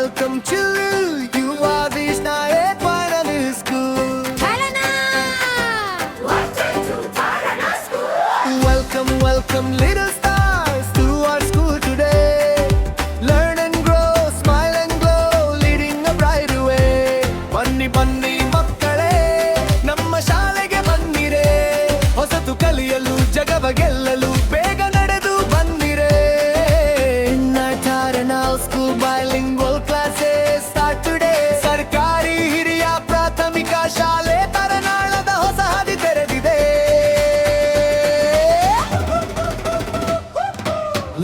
welcome to you. You are this night final school. Welcome, welcome, little stars to our school today. Learn and grow, smile and glow, leading a brighter way. Banni banni makkale, namma ಶಾಲೆಗೆ ಬನ್ನಿರೆ. ಹೊಸತು ಕಲಿಯಲು ಜಗವ ಗೆಲ್ಲಲು ಬೇಗ ನಡೆದು ಬನ್ನಿರೆ. Taranal School bilingual classes start today. ಸರ್ಕಾರಿ ಹಿರಿಯ ಪ್ರಾಥಮಿಕ ಶಾಲೆ ತರನಾಳದ ಹೊಸ ಹಾದಿ ತೆರೆದಿದೆ.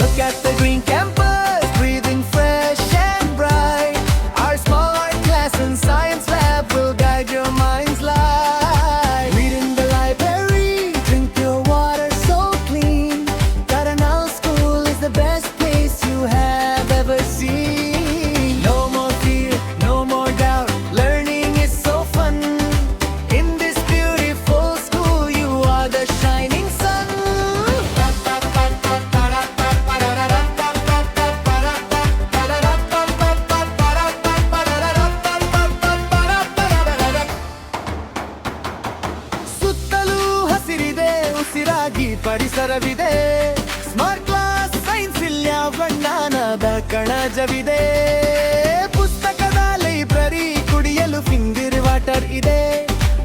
Look at the green campus, breathing fresh and bright. Our small art class and science lab will guide your mind's light. Read in the library, drink your water so clean. Taranal School is the best place you have ever seen. No more fear, no more doubt, learning is so fun. In this beautiful school, you are the shining sun. ಸುತ್ತಲೂ ಹಸಿರಿದೆ, ಉಸಿರಾಗಿ ಪರಿಸರವಿದೆ. Smart class science ಇಲ್ಲ ಬಣ್ಣದ ಕಣಜವಿದೆ. ಪುಸ್ತಕದ library, ಕುಡಿಯಲು finger water ಇದೆ.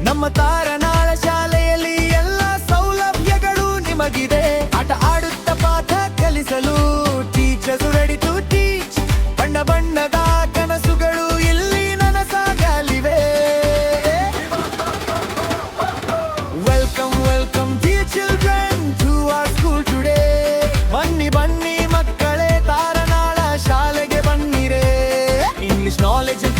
ನಮ್ಮ ತಾರನಾಳ ಶಾಲೆಯಲ್ಲಿ ಎಲ್ಲ ಸೌಲಭ್ಯಗಳು ನಿಮಗಿದೆ. ಆಟ ಆಡುತ್ತ ಪಾಠ ಕಲಿಸಲು ಟೀಚರ್ಸ್ ರೆಡಿ ಟು ಟೀಚ್. ಬಣ್ಣ ಬಣ್ಣದ ಕನಸುಗಳು ಇಲ್ಲಿ ನನಸಾಗಲಿವೆ. Welcome, welcome dear children to our school today. ಬನ್ನಿ ಬನ್ನಿ ಮಕ್ಕಳೇ, ತಾರನಾಳ ಶಾಲೆಗೆ ಬನ್ನಿರೆ. English knowledge and